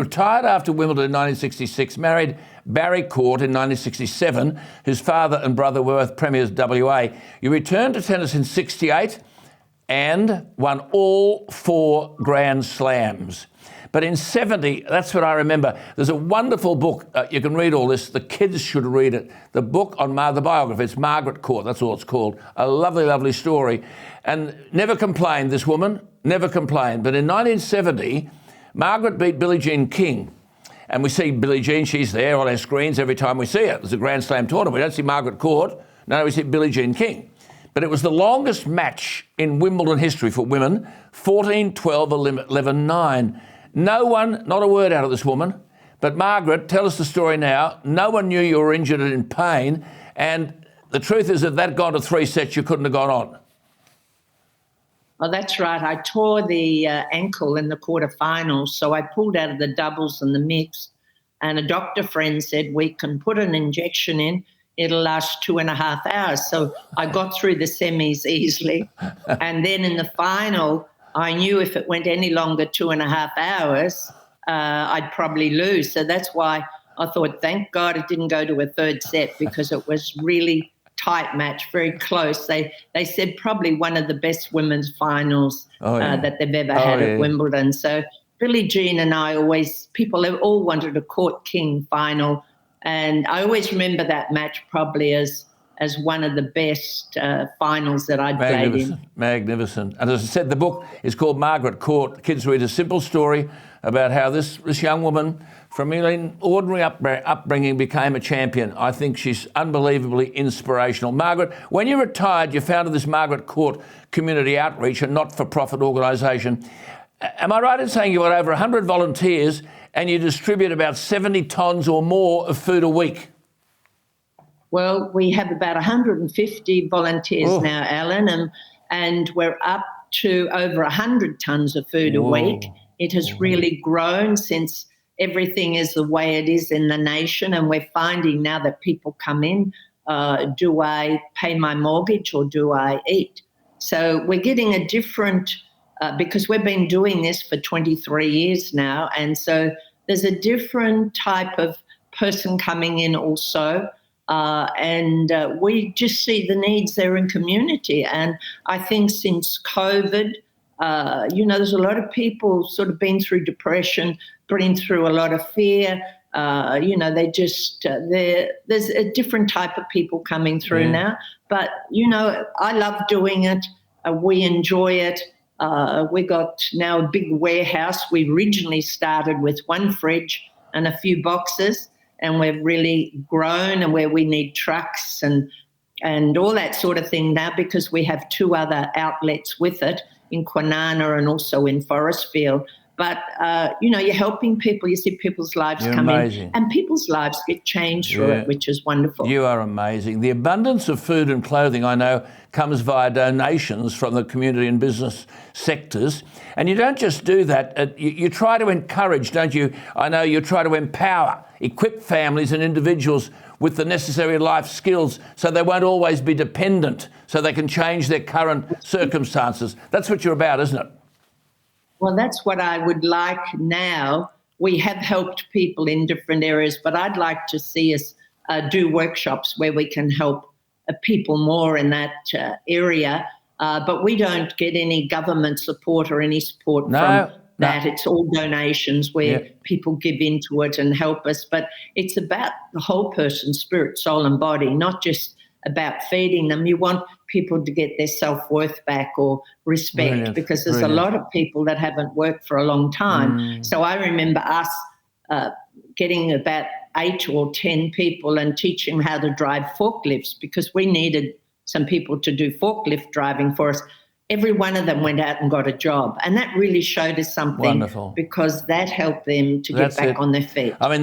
retired after Wimbledon in 1966, married Barry Court in 1967, whose father and brother were both premiers WA. You returned to tennis in 68 and won all 4 Grand Slams. But in 70, that's what I remember. There's a wonderful book. You can read all this. The kids should read it. The book on the biography. It's Margaret Court. That's all it's called. A lovely, lovely story. And never complained, this woman. Never complained. But in 1970, Margaret beat Billie Jean King. And we see Billie Jean. She's there on our screens every time we see her. There's a Grand Slam tournament. We don't see Margaret Court. No, we see Billie Jean King. But it was the longest match in Wimbledon history for women. 14, 12, 11, 9. No one, not a word out of this woman. But Margaret, tell us the story now. No one knew you were injured and in pain. And the truth is, if that gone to 3 sets, you couldn't have gone on. Well, that's right. I tore the ankle in the quarterfinals. So I pulled out of the doubles and the mix. And a doctor friend said, we can put an injection in. It'll last 2.5 hours. So I got through the semis easily. And then in the final, I knew if it went any longer, 2.5 hours, I'd probably lose. So that's why I thought, thank God it didn't go to a 3rd set, because it was really tight match, very close. They said probably one of the best women's finals that they've ever had at Wimbledon. So Billie Jean and I people have all wanted a Court King final. And I always remember that match probably as one of the best finals that I'd played in. Magnificent. And as I said, the book is called Margaret Court. Kids read a simple story about how this young woman from an ordinary upbringing became a champion. I think she's unbelievably inspirational. Margaret, when you retired, you founded this Margaret Court Community Outreach, a not-for-profit organisation. Am I right in saying you've got over 100 volunteers and you distribute about 70 tonnes or more of food a week? Well, we have about 150 volunteers now, Alan, and we're up to over 100 tonnes of food a week. It has really grown since everything is the way it is in the nation, and we're finding now that people come in, do I pay my mortgage or do I eat? So we're getting a different, because we've been doing this for 23 years now, and so there's a different type of person coming in also. And we just see the needs there in community. And I think since COVID, there's a lot of people sort of been through depression, been through a lot of fear. There's a different type of people coming through now. But, I love doing it. We enjoy it. We got now a big warehouse. We originally started with 1 fridge and a few boxes. And we've really grown, and where we need trucks and all that sort of thing now, because we have 2 other outlets with it in Kwinana and also in Forestfield. But, you're helping people. You see people's lives come in, and people's lives get changed through it, which is wonderful. You are amazing. The abundance of food and clothing, I know, comes via donations from the community and business sectors. And you don't just do that. You try to encourage, don't you? I know you try to empower, equip families and individuals with the necessary life skills so they won't always be dependent, so they can change their current circumstances. That's what you're about, isn't it? Well, that's what I would like now. We have helped people in different areas, but I'd like to see us do workshops where we can help people more in that area. But we don't get any government support or any support from that. It's all donations where people give into it and help us. But it's about the whole person, spirit, soul and body, not just about feeding them. You want people to get their self-worth back or respect, because there's a lot of people that haven't worked for a long time. So I remember us getting about 8 or 10 people and teaching them how to drive forklifts, because we needed some people to do forklift driving for us. Every one of them went out and got a job, and that really showed us something. Wonderful. Because that helped them to get back on their feet. I mean,